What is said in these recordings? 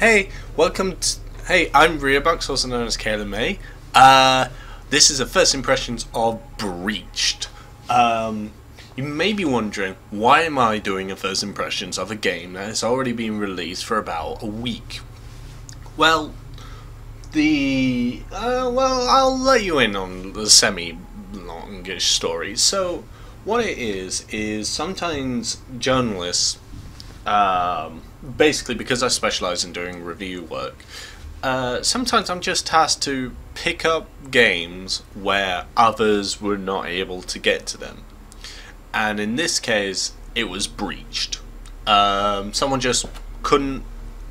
Hey, Hey, I'm Riobux, also known as Kayla May. This is a first impressions of Breached. You may be wondering, why am I doing a first impressions of a game that has already been released for about a week? Well, I'll let you in on the semi-longish story. So, what it is sometimes journalists, basically because I specialize in doing review work, sometimes I'm just tasked to pick up games where others were not able to get to them. And in this case, it was Breached. Someone just couldn't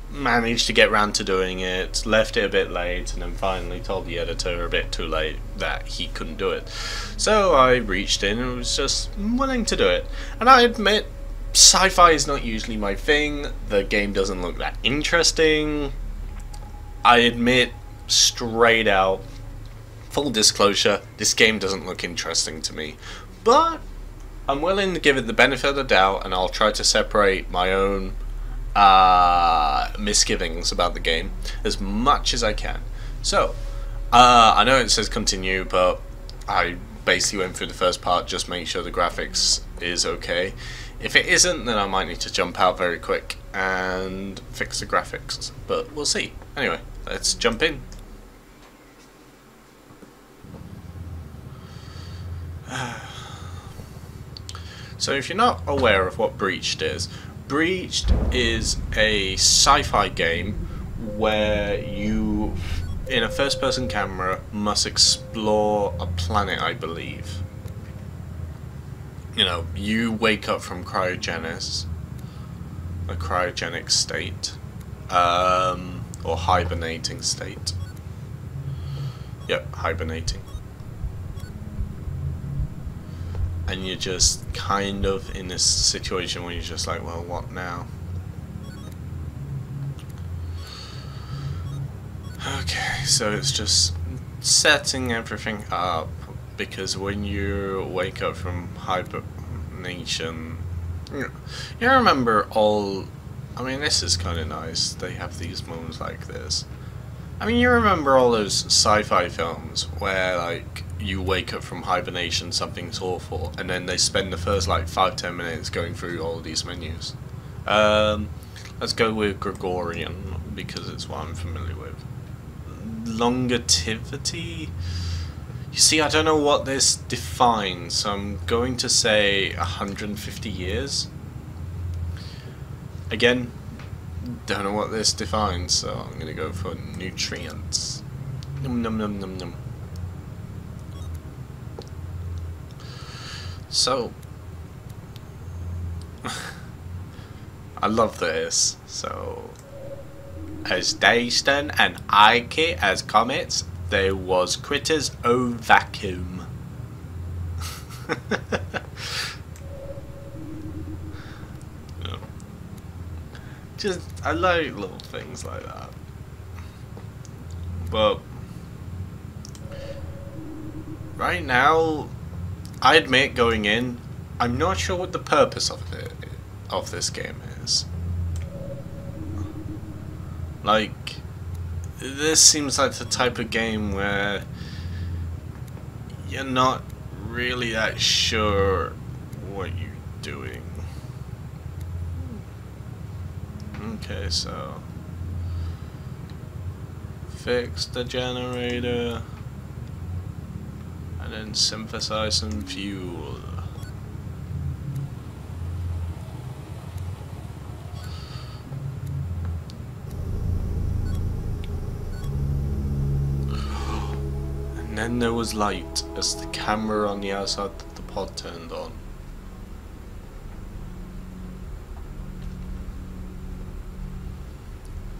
manage to get round to doing it, left it a bit late, and then finally told the editor a bit too late that he couldn't do it. So I reached in and was just willing to do it. And I admit, sci-fi is not usually my thing. The game doesn't look that interesting. I admit, straight out, full disclosure, this game doesn't look interesting to me. But I'm willing to give it the benefit of the doubt, and I'll try to separate my own misgivings about the game as much as I can. So, I know it says continue, but I basically went through the first part, just make sure the graphics is okay. If it isn't, then I might need to jump out very quick and fix the graphics, but we'll see. Anyway, let's jump in. So if you're not aware of what Breached is a sci-fi game where you, in a first-person camera, must explore a planet, I believe. You know, you wake up from cryogenic state, or hibernating state. Yep, hibernating. And you're just kind of in this situation where you're just like, well, what now? Okay, so it's just setting everything up, because when you wake up from hibernation, you remember all... I mean, this is kind of nice, they have these moments like this. I mean, you remember all those sci-fi films where, like, you wake up from hibernation, something's awful, and then they spend the first, like, 5-10 minutes going through all these menus. Let's go with Gregorian, because it's what I'm familiar with. Longevity? You see, I don't know what this defines, so I'm going to say 150 years. Again, don't know what this defines, so I'm going to go for nutrients. Num num num num num. So, I love this. So, as Dayston and Ike as comets, there was Critters O Vacuum. No. Just, I like little things like that. But right now, I admit, going in, I'm not sure what the purpose of this game is. Like, this seems like the type of game where you're not really that sure what you're doing. Okay, so fix the generator and then synthesize some fuel. And then there was light as the camera on the outside of the pod turned on.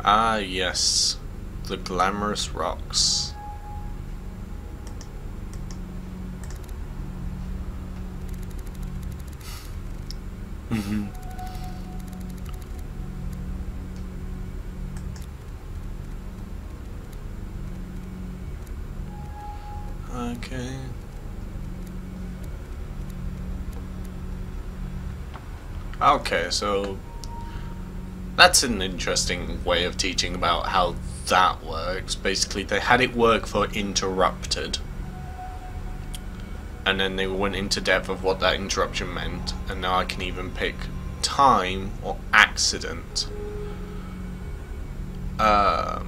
Ah yes, the glamorous rocks. Okay. Okay, so That's an interesting way of teaching about how that works. Basically, they had it work for interrupted, and then they went into depth of what that interruption meant, and now I can even pick time or accident. I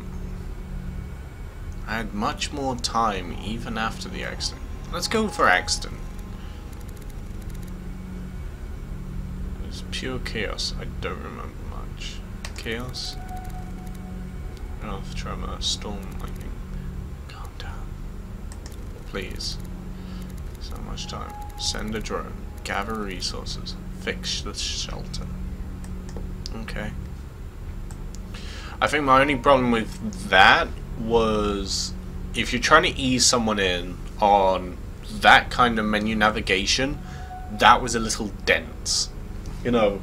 had much more time even after the accident. Let's go for accident. It's pure chaos. I don't remember much. Chaos? Earth tremor, storm, lightning. Calm down. Please. So much time. Send a drone. Gather resources. Fix the shelter. Okay. I think my only problem with that was if you're trying to ease someone in on that kind of menu navigation, that was a little dense. You know,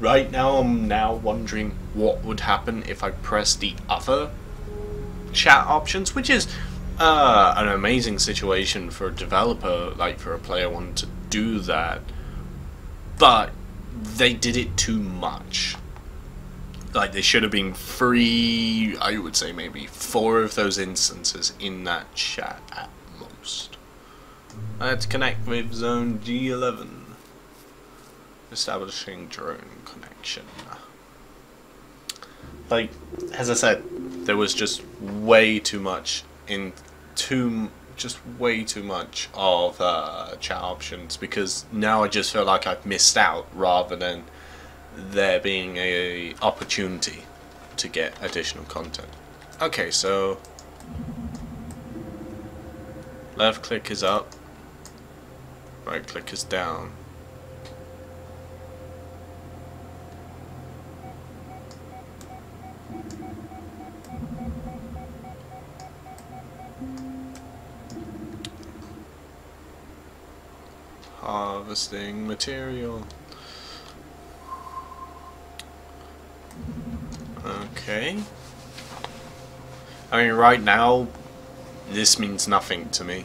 right now I'm now wondering what would happen if I press the other chat options, which is an amazing situation for a developer, like for a player wanting to do that, but they did it too much. Like, there should have been 3, I would say maybe 4 of those instances in that chat at most. Let's connect with zone G11. Establishing drone connection. Like, as I said, there was just way too much way too much of chat options, because now I just feel like I've missed out rather than there being a opportunity to get additional content. Okay, so left click is up, right click is down. Harvesting material. Okay. I mean, right now, this means nothing to me.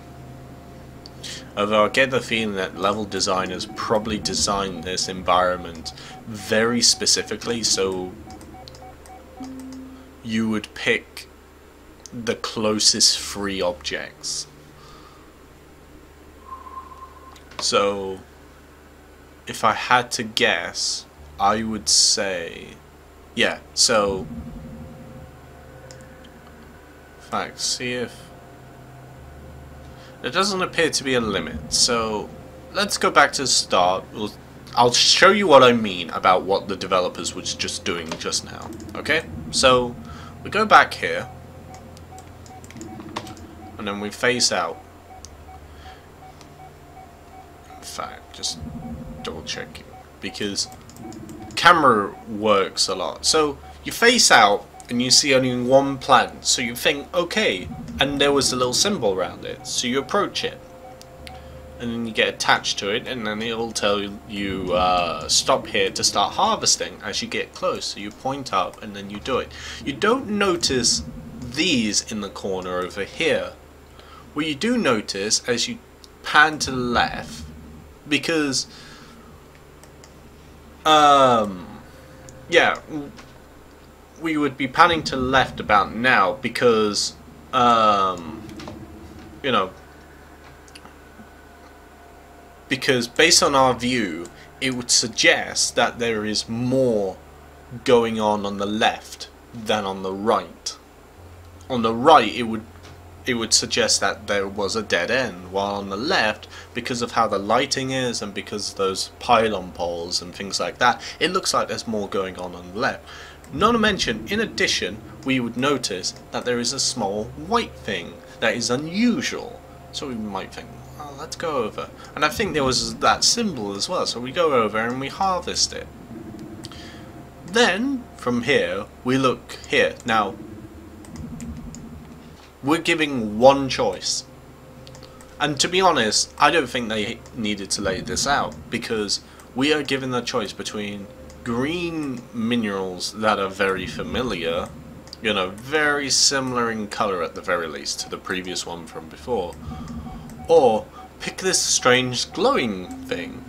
Although I get the feeling that level designers probably designed this environment very specifically, so you would pick the closest free objects. So, if I had to guess, I would say, yeah, so, in fact, see if, there doesn't appear to be a limit, so let's go back to the start. I'll show you what I mean about what the developers was just doing just now, okay? So, we go back here, and then we face out. In fact, just double checking, because camera works a lot. So you face out and you see only one plant, so you think, okay, and there was a little symbol around it, so you approach it, and then you get attached to it, and then it'll tell you stop here to start harvesting as you get close. So you point up and then you do it. You don't notice these in the corner over here. What you do notice as you pan to the left, because yeah, we would be panning to the left about now because you know, because based on our view it would suggest that there is more going on the left than on the right. On the right it would suggest that there was a dead end, while on the left, because of how the lighting is and because of those pylon poles and things like that, it looks like there's more going on the left. Not to mention, in addition, we would notice that there is a small white thing that is unusual. So we might think, oh, let's go over. And I think there was that symbol as well, so we go over and we harvest it. Then, from here, we look here. Now, we're giving one choice. And to be honest, I don't think they needed to lay this out, because we are given the choice between green minerals that are very familiar, you know, very similar in colour at the very least to the previous one from before, or pick this strange glowing thing.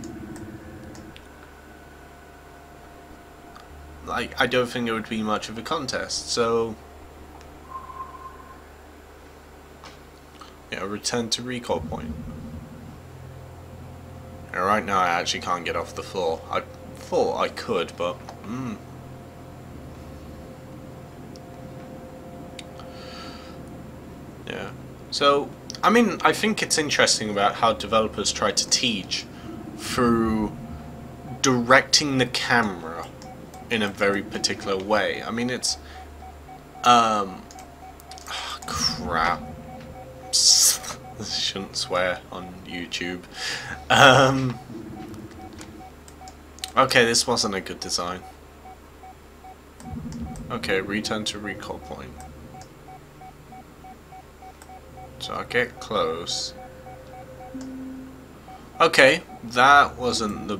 like, I don't think it would be much of a contest. So, yeah, return to recall point. And right now I actually can't get off the floor. I thought I could, but yeah. So, I mean, I think it's interesting about how developers try to teach through directing the camera in a very particular way. I mean, it's crap. Shouldn't swear on YouTube. Okay, this wasn't a good design. Okay, return to recall point. So I get close. Okay, that wasn't the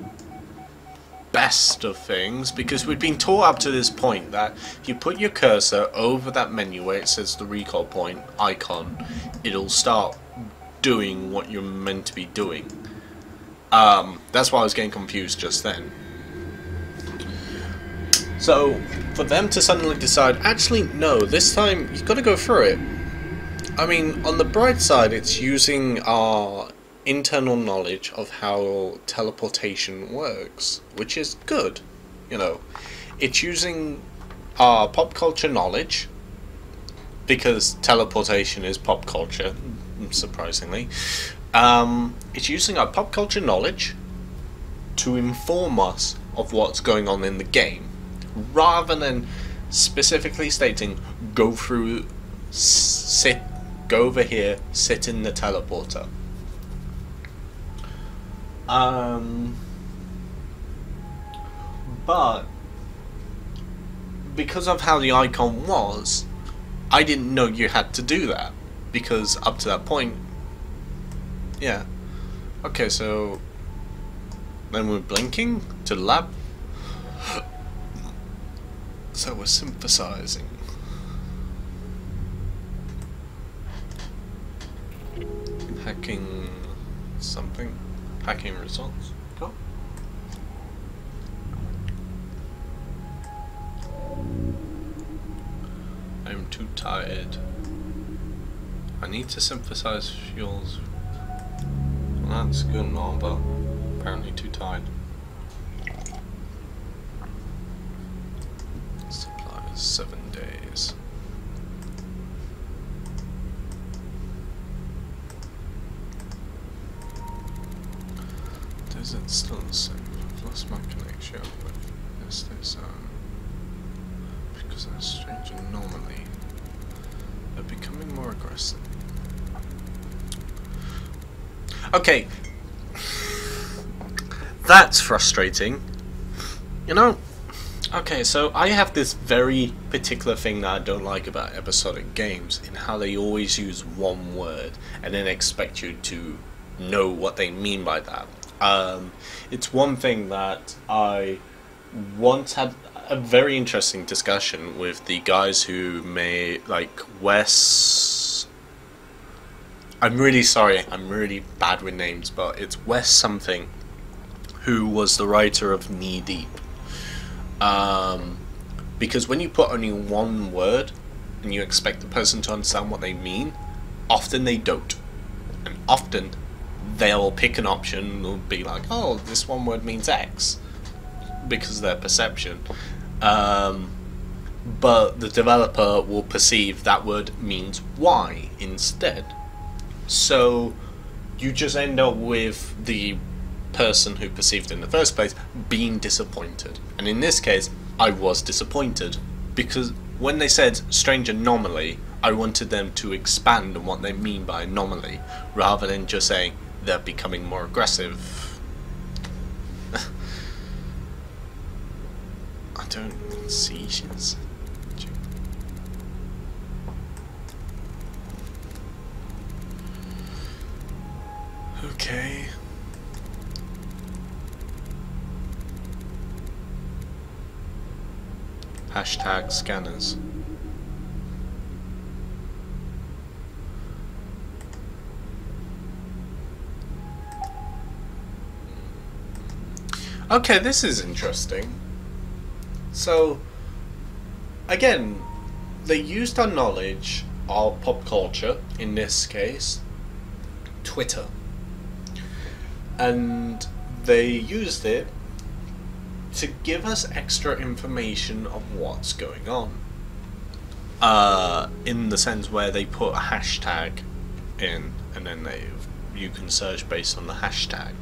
best of things, because we'd been taught up to this point that if you put your cursor over that menu where it says the recall point icon, it'll start doing what you're meant to be doing. That's why I was getting confused just then. So, for them to suddenly decide, actually no, this time you've got to go through it. I mean, on the bright side, it's using our internal knowledge of how teleportation works, which is good. You know, it's using our pop culture knowledge, because teleportation is pop culture, surprisingly. It's using our pop culture knowledge to inform us of what's going on in the game, rather than specifically stating, go through, go over here, sit in the teleporter. But because of how the icon was, I didn't know you had to do that, because up to that point, yeah. Okay, so then we're blinking to the lab. So we're synthesizing. Hacking something. Hacking results. Go. I'm too tired. I need to synthesize fuels. Well, that's good and all, but apparently too tired. Supplies 7 days. Is it still the same? I've lost my connection with this because they're strange anomaly. They're becoming more aggressive. Okay, that's frustrating. You know, okay, so I have this very particular thing that I don't like about episodic games, in how they always use one word and then expect you to know what they mean by that. It's one thing that I once had a very interesting discussion with the guys who made, like, Wes... I'm really sorry, I'm really bad with names, but it's Wes something, who was the writer of Knee Deep. Because when you put only one word and you expect the person to understand what they mean, often they don't. And often they'll pick an option and they'll be like, oh, this one word means X, because of their perception. But the developer will perceive that word means Y instead. So you just end up with the person who perceived it in the first place being disappointed. And in this case, I was disappointed, because when they said strange anomaly, I wanted them to expand on what they mean by anomaly, rather than just saying they're becoming more aggressive. I don't see shit. Okay. Hashtag scanners. Okay, this is interesting. So, again, they used our knowledge of pop culture, in this case, Twitter. And they used it to give us extra information of what's going on. In the sense where they put a hashtag in, and then you can search based on the hashtag.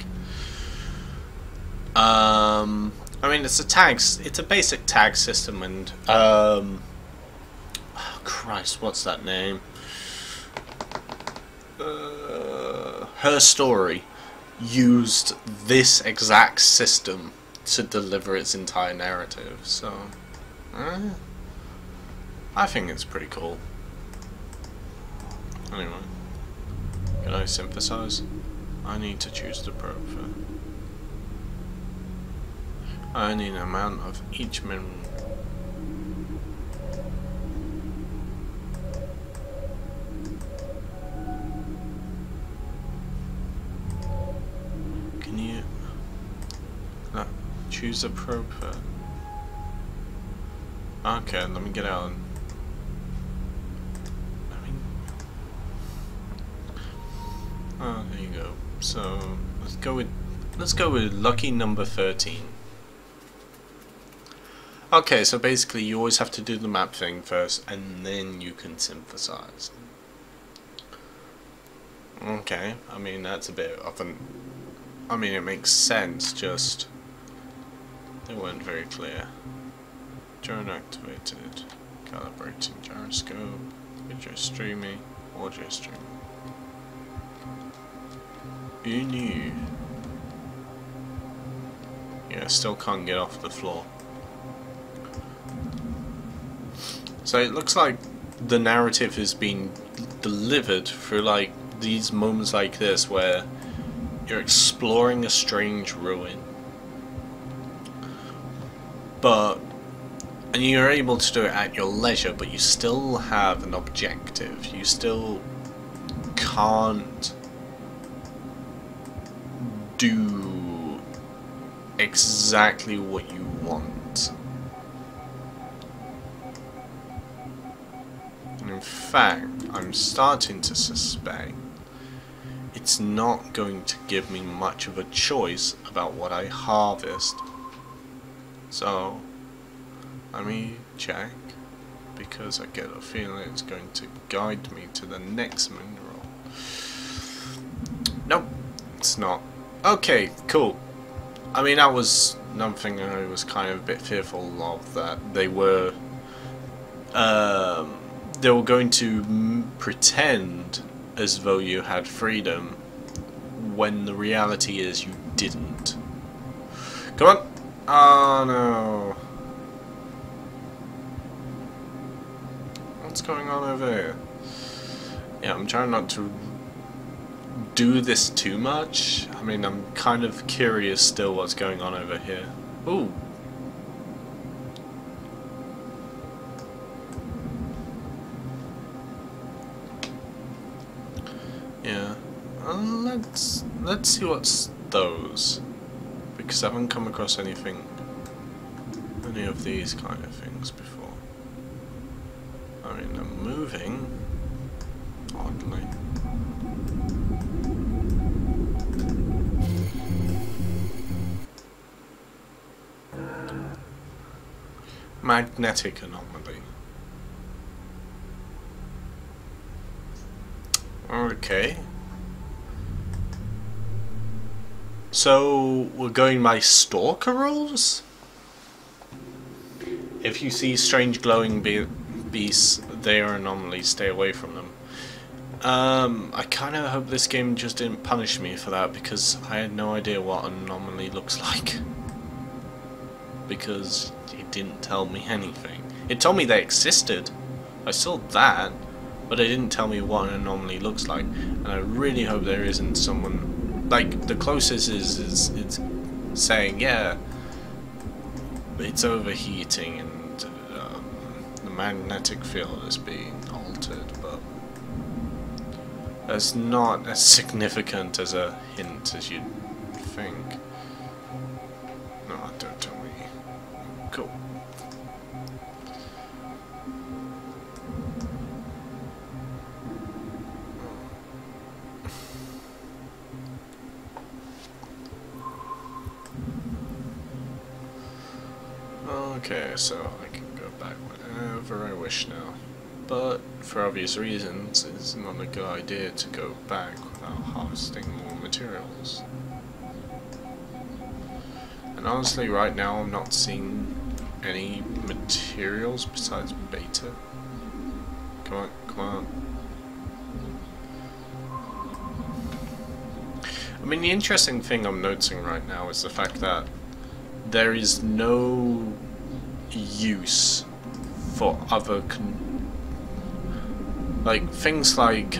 I mean, it's a basic tag system, and oh Christ, what's that name? Her Story used this exact system to deliver its entire narrative, so I think it's pretty cool. Anyway, can I synthesize? I need to choose the probe for. I need an amount of each mineral. Can you choose a probe for? Okay, let me get out. Oh, there you go. So let's go with lucky number 13. Okay, so basically you always have to do the map thing first, and then you can synthesize. Okay, I mean that's a bit of an. I mean it makes sense. Just they weren't very clear. Drone activated. Calibrating gyroscope. Video streaming. Audio streaming. Who knew? Yeah, still can't get off the floor. So it looks like the narrative is being delivered through like these moments like this where you're exploring a strange ruin. And you're able to do it at your leisure, but you still have an objective. You still can't do exactly what you want. And in fact, I'm starting to suspect it's not going to give me much of a choice about what I harvest. So, let me check, because I get a feeling it's going to guide me to the next mineral. Nope, it's not. Okay, cool. I mean, that was another thing I was kind of a bit fearful of, that they were going to pretend as though you had freedom when the reality is you didn't. Come on! Oh no. What's going on over here? Yeah, I'm trying not to do this too much. I mean, I'm kind of curious still what's going on over here. Ooh. Yeah. Let's see what's those, because I haven't come across any of these kind of things before. I mean, they're moving oddly. Magnetic anomaly. Okay. So we're going by stalker rules? If you see strange glowing beasts, they are anomalies, stay away from them. I kind of hope this game just didn't punish me for that, because I had no idea what an anomaly looks like. Because it didn't tell me anything. It told me they existed. I saw that, but it didn't tell me what an anomaly looks like. And I really hope there isn't someone, like, the closest is it's saying, yeah, it's overheating and the magnetic field is being altered, but that's not as significant as a hint as you'd think. No, don't tell me. Cool. Okay, so I can go back whenever I wish now. But for obvious reasons, it's not a good idea to go back without harvesting more materials. And honestly, right now I'm not seeing any materials besides beta. Come on, come on. I mean, the interesting thing I'm noticing right now is the fact that there is no use for other like things like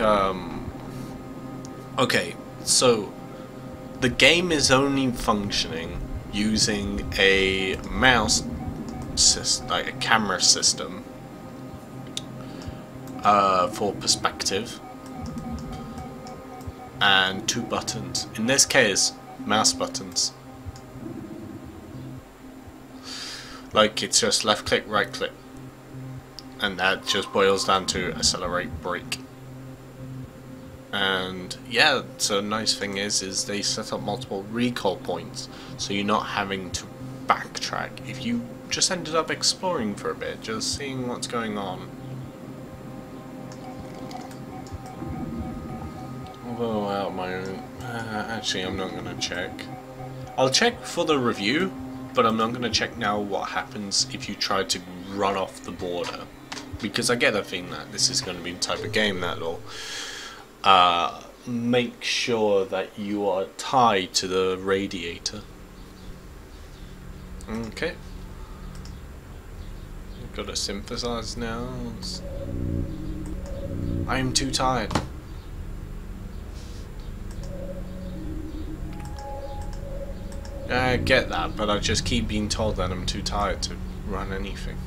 okay, so the game is only functioning using a mouse system, like a camera system for perspective, and 2 buttons. In this case, mouse buttons. Like, it's just left click, right click. And that just boils down to accelerate, brake. And yeah, so nice thing is they set up multiple recall points, so you're not having to backtrack. If you just ended up exploring for a bit, just seeing what's going on. Although out my own, actually I'm not gonna check. I'll check for the review, but I'm not gonna check now what happens if you try to run off the border, because I get a feeling that this is going to be the type of game that'll make sure that you are tied to the radiator. Okay. I've got to synthesize now. I am too tired. I get that, but I just keep being told that I'm too tired to run anything.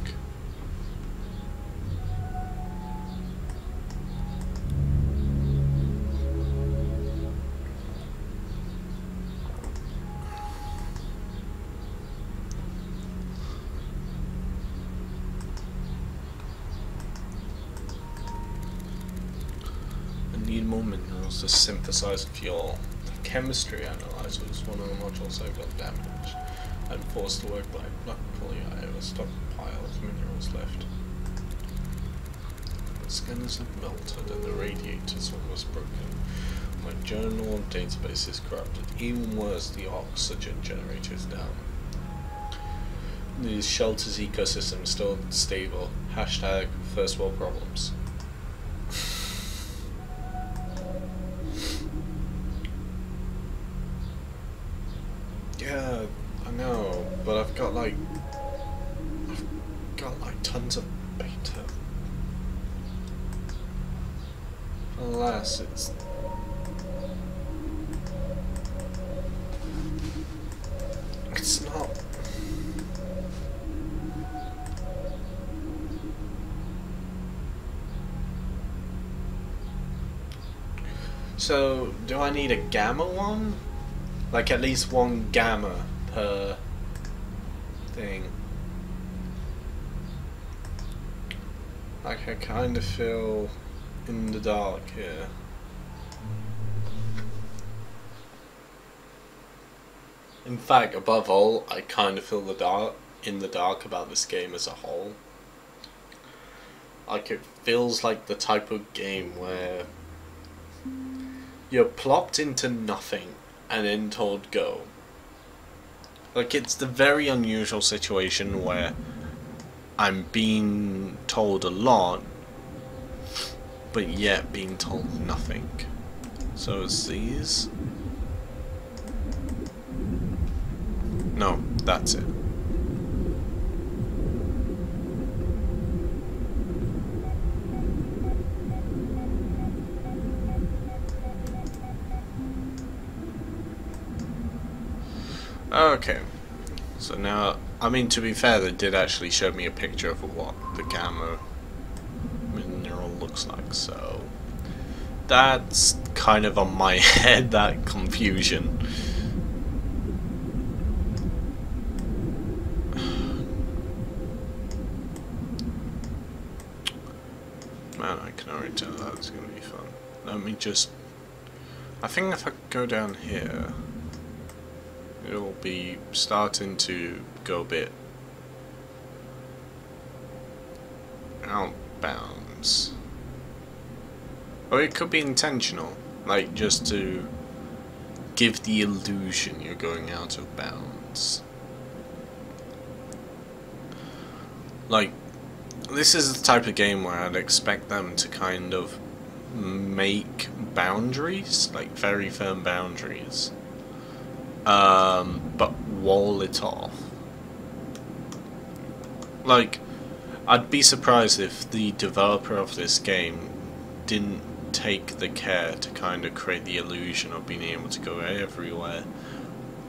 I need more minerals to synthesize fuel. Chemistry analyzer is one of the modules I got damaged. I'm forced to work by luckily I have a stockpile of minerals left. The scanners have melted and the radiator's almost broken. My journal database is corrupted. Even worse, the oxygen generator is down. The shelter's ecosystem is still stable. Hashtag first world problems. Yeah, I know, but I've got like tons of beta. Alas, it's not. So, do I need a gamma one? Like at least one gamma per thing. Like I kind of feel in the dark here. In fact, above all, I kind of feel in the dark about this game as a whole. Like it feels like the type of game where you're plopped into nothing and then told go. Like it's the very unusual situation where I'm being told a lot, but yet being told nothing. So it's these. No, that's it. Okay, so now, I mean, to be fair, they did actually show me a picture of what the gamma mineral looks like, so that's kind of on my head, that confusion. Man, I can already tell that's going to be fun. Let me just, I think if I go down here, it'll be starting to go a bit outbounds. Or it could be intentional, like just to give the illusion you're going out of bounds. Like, this is the type of game where I'd expect them to kind of make boundaries, like very firm boundaries, but wall it off. Like, I'd be surprised if the developer of this game didn't take the care to kind of create the illusion of being able to go everywhere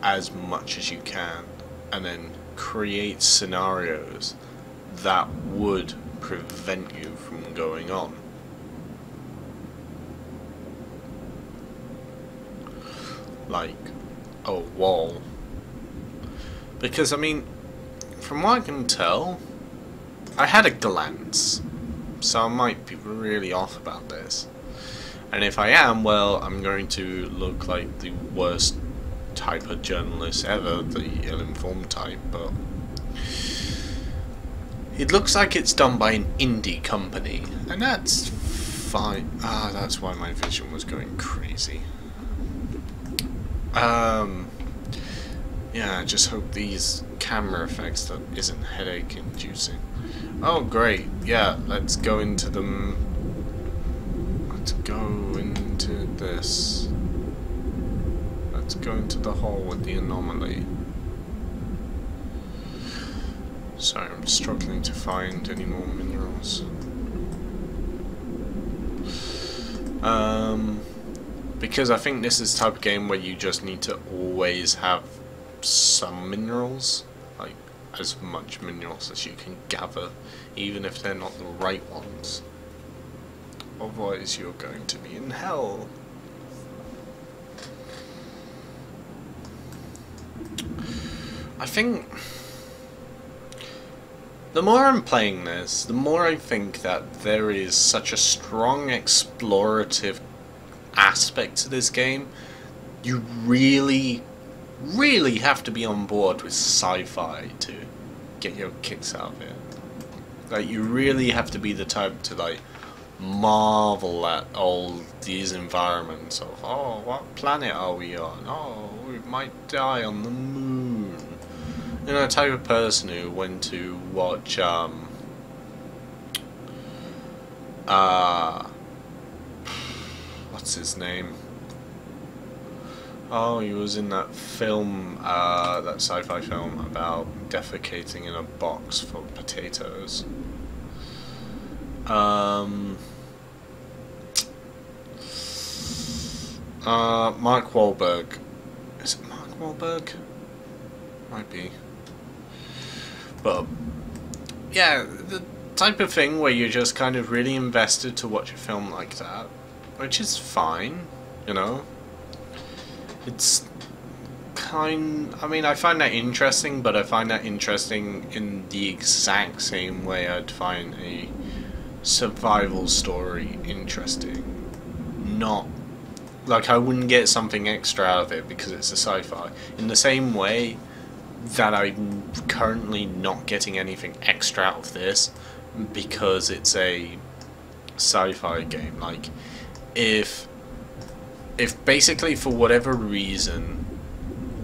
as much as you can, and then create scenarios that would prevent you from going on. Like a wall. Because, I mean, from what I can tell, I had a glance, so I might be really off about this. And if I am, well, I'm going to look like the worst type of journalist ever, the ill-informed type, but it looks like it's done by an indie company, and that's fine. Ah, that's why my vision was going crazy. Yeah, I just hope these camera effects that isn't headache inducing. Oh great, yeah, let's go into them. Let's go into this. Let's go into the hole with the anomaly. Sorry, I'm struggling to find any more minerals. Because I think this is the type of game where you just need to always have some minerals, like as much minerals as you can gather, even if they're not the right ones. Otherwise you're going to be in hell. I think the more I'm playing this, the more I think that there is such a strong explorative aspect to this game. You really have to be on board with sci-fi to get your kicks out of it. Like, you really have to be the type to, like, marvel at all these environments of, oh, what planet are we on? Oh, we might die on the moon. You know, the type of person who went to watch, what's his name? Oh, he was in that film, that sci-fi film about defecating in a box for potatoes. Mark Wahlberg. Is it Mark Wahlberg? Might be. But, yeah, the type of thing where you're just kind of really invested to watch a film like that, which is fine, you know. It's kind... I mean, I find that interesting, but I find that interesting in the exact same way I'd find a survival story interesting. Not... like, I wouldn't get something extra out of it because it's a sci-fi. In the same way that I'm currently not getting anything extra out of this because it's a sci-fi game. Like, if basically for whatever reason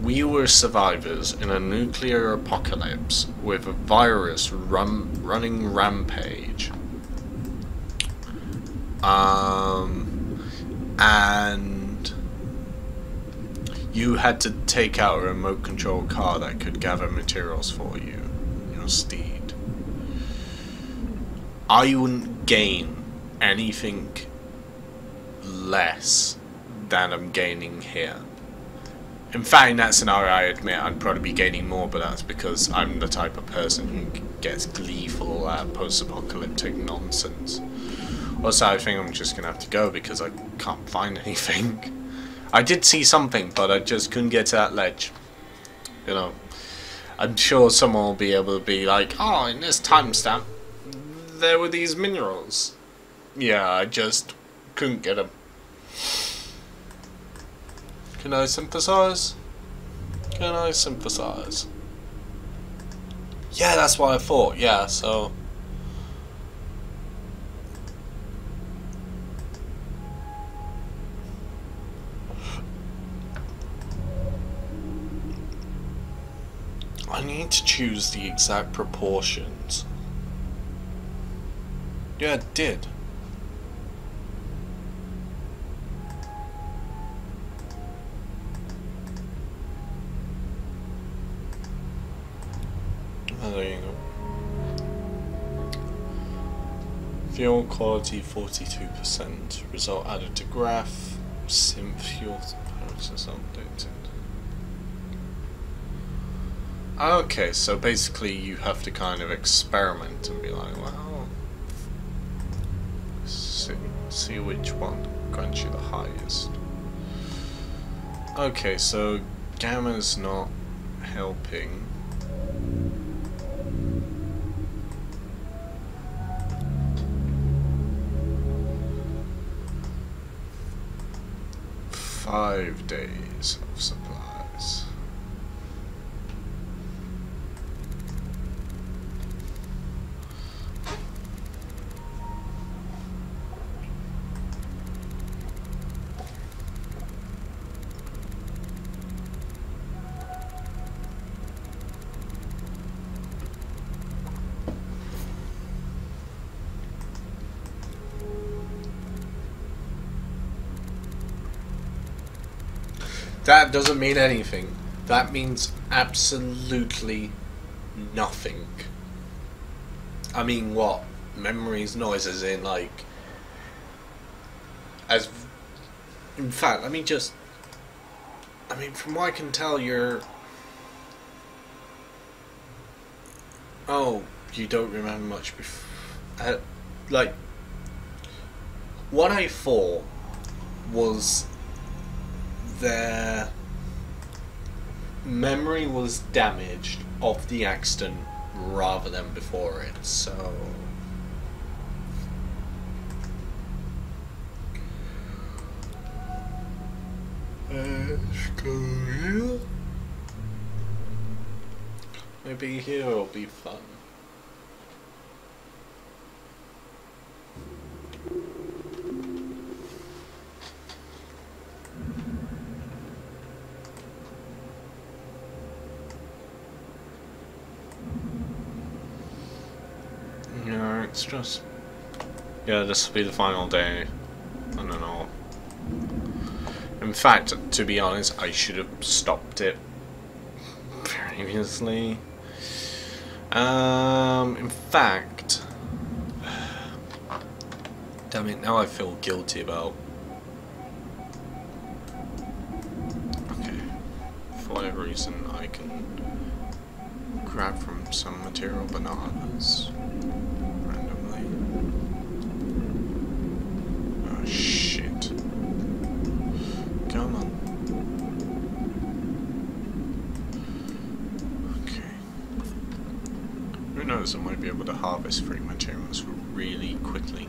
we were survivors in a nuclear apocalypse with a virus running rampage, and you had to take out a remote control car that could gather materials for you, your steed, I wouldn't gain anything less than I'm gaining here. In fact, in that scenario, I admit I'd probably be gaining more, but that's because I'm the type of person who gets gleeful at post-apocalyptic nonsense. Also, I think I'm just gonna have to go because I can't find anything. I did see something, but I just couldn't get to that ledge. You know, I'm sure someone will be able to be like, oh, in this timestamp, there were these minerals. Yeah, I just couldn't get them. Can I synthesize? Can I synthesize? Yeah, that's what I thought. Yeah, so need to choose the exact proportions. Yeah, it did. Oh, there you go. Fuel quality 42%. Result added to graph. Sim fuel process updated. Okay, so basically you have to kind of experiment and be like, well, see which one grants you the highest. Okay, so gamma's not helping. Five days of supplies. That doesn't mean anything. That means absolutely nothing. I mean, what? Memories, noises in, like... As... In fact, let me just... I mean, from what I can tell, you're... Oh, you don't remember much before... like... What I thought was... Their memory was damaged of the accident rather than before it, so let's go here. Maybe here will be fun. Yeah, it's just... Yeah, this will be the final day. I don't know. In fact, to be honest, I should have stopped it previously. In fact... Damn it, now I feel guilty about... Okay. For whatever reason, I can grab from some material but not others. Randomly. Oh shit. Come on. Okay. Who knows, I might be able to harvest free materials really quickly.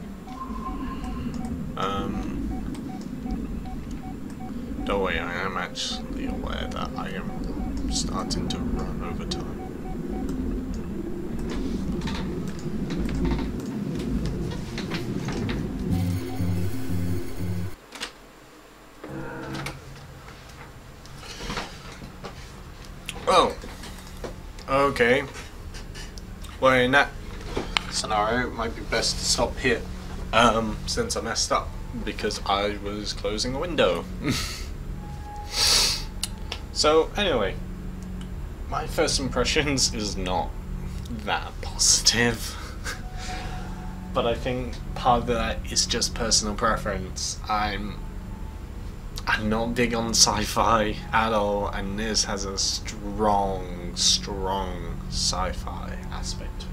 Don't worry, I am actually aware that I am starting to run over time. Oh, okay. Well, in that scenario, it might be best to stop here, since I messed up because I was closing a window. So, anyway, my first impressions is not that positive, but I think part of that is just personal preference. I'm not big on sci-fi at all, and this has a strong sci-fi aspect.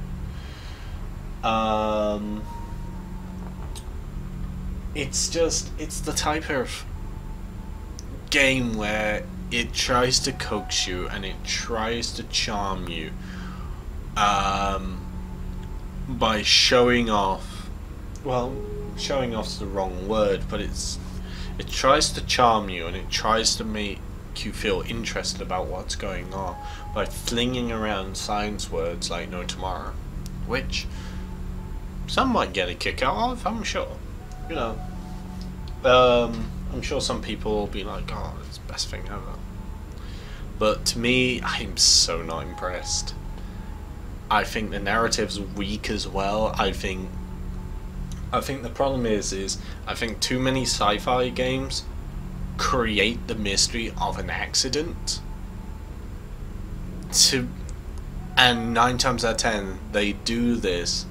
It's the type of game where it tries to coax you and it tries to charm you by showing off. Well, showing off's the wrong word, but it tries to charm you and it tries to make you feel interested about what's going on by flinging around science words like no tomorrow, which some might get a kick out of, I'm sure. You know, I'm sure some people will be like, oh, it's the best thing ever. But to me, I'm so not impressed. I think the narrative's weak as well. I think the problem is I think too many sci-fi games create the mystery of an accident and 9 times out of 10 they do this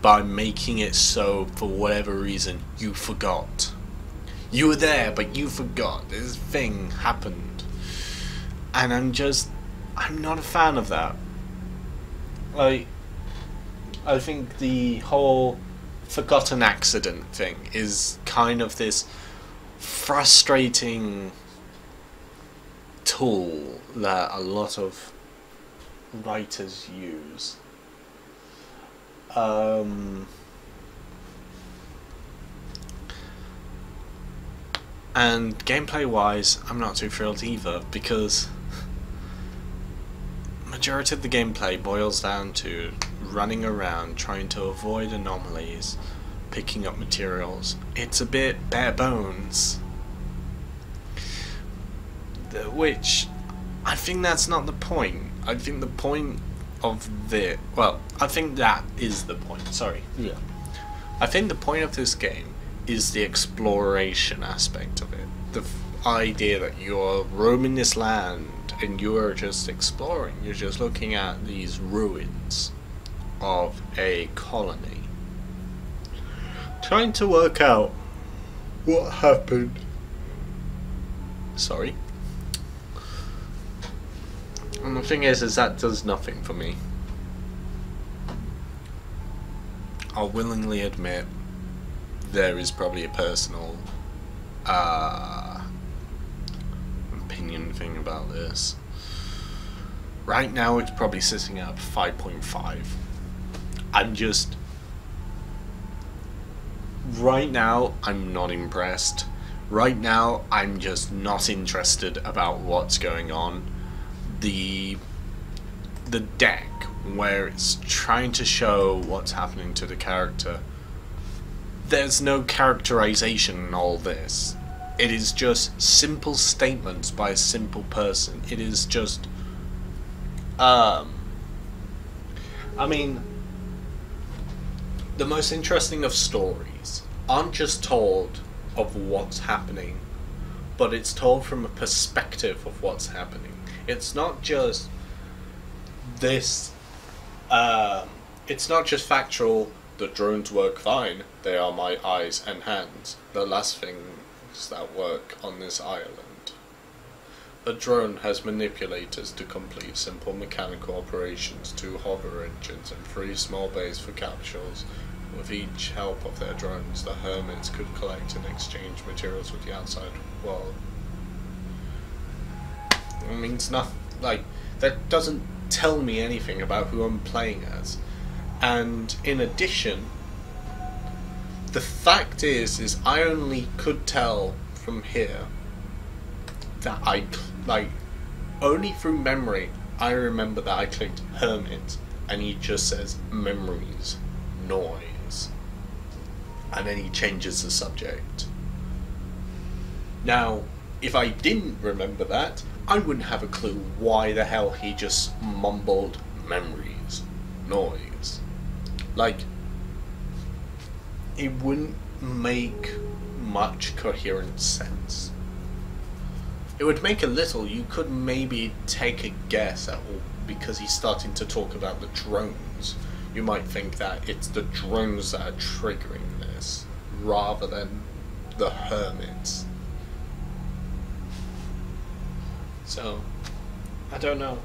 by making it so, for whatever reason, you forgot. You were there, but you forgot. This thing happened. And I'm not a fan of that. I think the whole forgotten accident thing is kind of this frustrating tool that a lot of writers use. And gameplay wise, I'm not too thrilled either, because majority of the gameplay boils down to running around trying to avoid anomalies, picking up materials. It's a bit bare bones, which I think that's not the point. I think the point of I think that is the point, sorry. Yeah. I think the point of this game is the exploration aspect of it. The idea that you're roaming this land and you're just exploring. You're just looking at these ruins of a colony, trying to work out what happened. Sorry. And the thing is that does nothing for me. I'll willingly admit there is probably a personal opinion thing about this. Right now it's probably sitting at 5.5. Right now I'm not impressed. Right now I'm just not interested about what's going on. The deck where it's trying to show what's happening to the character, there's no characterization in all this. It is just simple statements by a simple person. It is just I mean, the most interesting of stories aren't just told of what's happening, but it's told from a perspective of what's happening. It's not just this, it's not just factual, the drones work fine, they are my eyes and hands, the last things that work on this island. A drone has manipulators to complete simple mechanical operations, 2 hover engines and 3 small bays for capsules. With each help of their drones, the hermits could collect and exchange materials with the outside world. It means nothing. Like, that doesn't tell me anything about who I'm playing as. And in addition, the fact is I only could tell from here that only through memory I remember that I clicked hermit and he just says memories, noise, and then he changes the subject. Now, if I didn't remember that, I wouldn't have a clue why the hell he just mumbled memories, noise. Like, it wouldn't make much coherent sense. It would make a little. You could maybe take a guess at, because he's starting to talk about the drones, you might think that it's the drones that are triggering this, rather than the hermits. So, I don't know.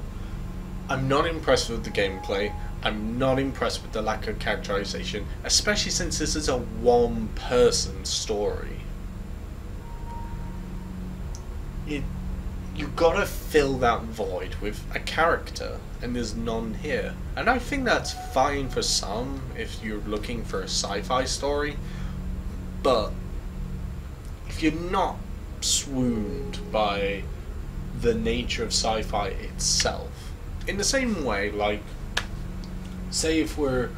I'm not impressed with the gameplay. I'm not impressed with the lack of characterization, especially since this is a one-person story. You gotta fill that void with a character, and there's none here. And I think that's fine for some, if you're looking for a sci-fi story, but if you're not swooned by the nature of sci-fi itself, in the same way, like, say if we're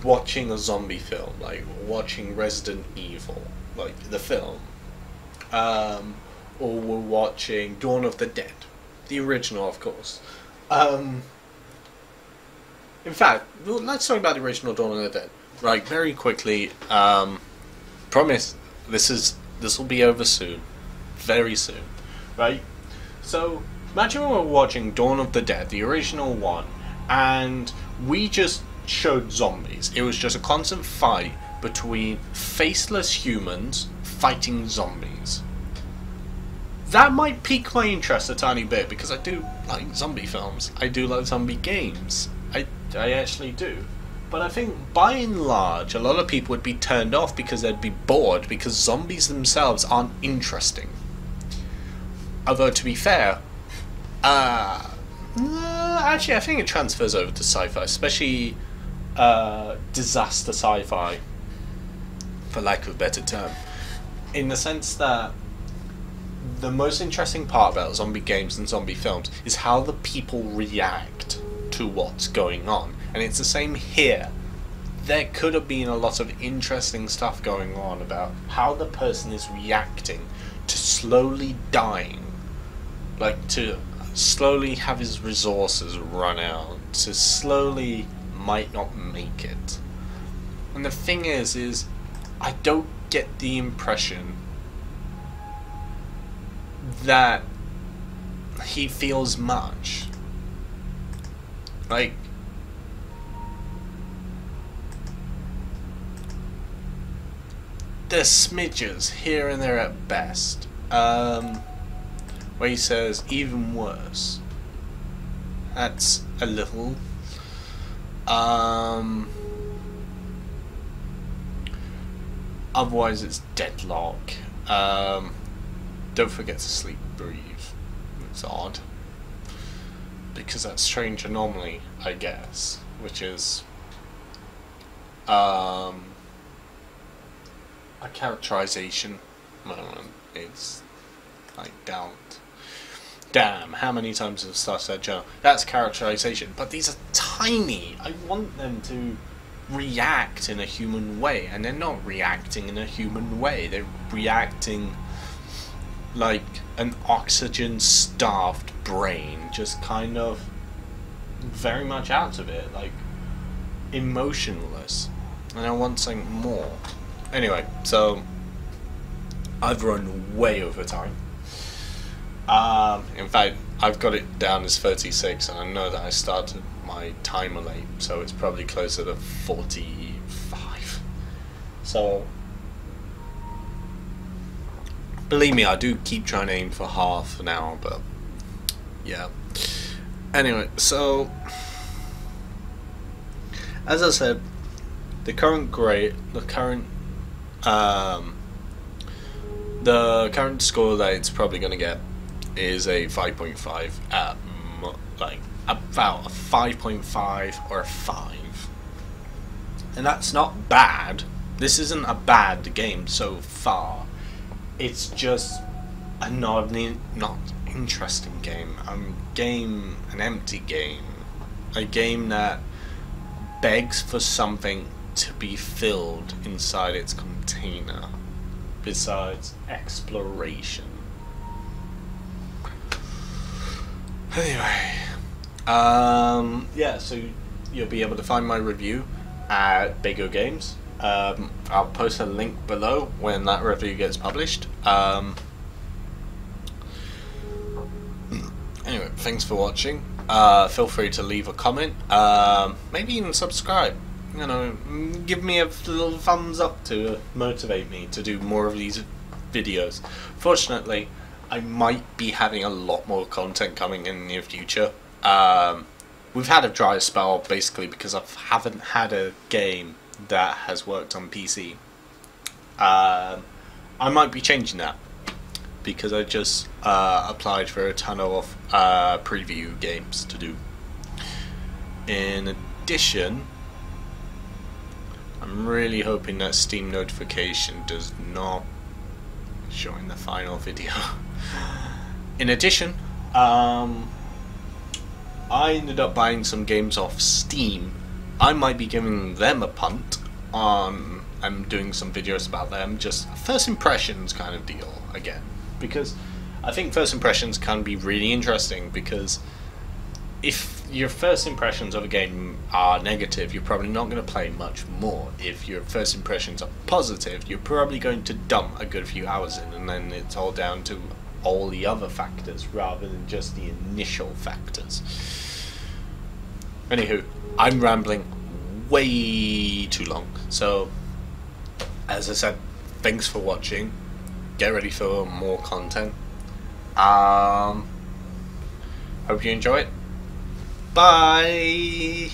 watching a zombie film, like watching Resident Evil, like the film, or we're watching Dawn of the Dead, The original, of course. In fact, let's talk about the original Dawn of the Dead. Right, very quickly. Promise, this will be over soon, very soon, right? So imagine we're watching Dawn of the Dead, the original one, and we just showed zombies. It was just a constant fight between faceless humans fighting zombies. That might pique my interest a tiny bit, because I do like zombie films. I do like zombie games. I actually do. But I think, by and large, a lot of people would be turned off because they'd be bored, because zombies themselves aren't interesting. Although, to be fair, actually, I think it transfers over to sci-fi, especially disaster sci-fi, for lack of a better term. In the sense that the most interesting part about zombie games and zombie films is how the people react to what's going on. And it's the same here. There could have been a lot of interesting stuff going on about how the person is reacting to slowly dying. Like, to slowly have his resources run out. To slowly might not make it. And the thing is I don't get the impression that he feels much. Like, there's smidges here and there at best, where he says even worse. That's a little. Otherwise it's deadlock. Don't forget to sleep, breathe. It's odd, because that's strange anomaly, I guess, which is a characterization. It's like damn, how many times have stuff said Joe? That's characterization, but these are tiny. I want them to react in a human way, and they're not reacting in a human way. They're reacting like an oxygen-starved brain, just kind of very much out of it, like emotionless. And I want something more. Anyway, so I've run way over time. In fact, I've got it down as 36, and I know that I started my timer late, so it's probably closer to 45. So believe me, I do keep trying to aim for half an hour, but yeah. Anyway, so as I said, the current score that it's probably going to get is a 5.5 at like about a 5.5 or a 5, and that's not bad. This isn't a bad game so far. It's just a not interesting game. An empty game, a game that begs for something to be filled inside its container, besides exploration. Anyway, yeah, so you'll be able to find my review at Bego Games. I'll post a link below when that review gets published. Anyway, thanks for watching. Feel free to leave a comment, maybe even subscribe. You know, give me a little thumbs up to motivate me to do more of these videos. Fortunately, I might be having a lot more content coming in the near future. We've had a dry spell basically because I haven't had a game that has worked on PC. I might be changing that because I just applied for a ton of preview games to do. In addition, I'm really hoping that Steam notification does not show in the final video. In addition, I ended up buying some games off Steam. I might be giving them a punt on. I'm doing some videos about them, just first impressions kind of deal again, because I think first impressions can be really interesting, because if your first impressions of a game are negative, you're probably not going to play much more. If your first impressions are positive, you're probably going to dump a good few hours in, and then it's all down to all the other factors rather than just the initial factors. Anywho, I'm rambling way too long, so as I said, thanks for watching. Get ready for more content. Hope you enjoy it. Bye.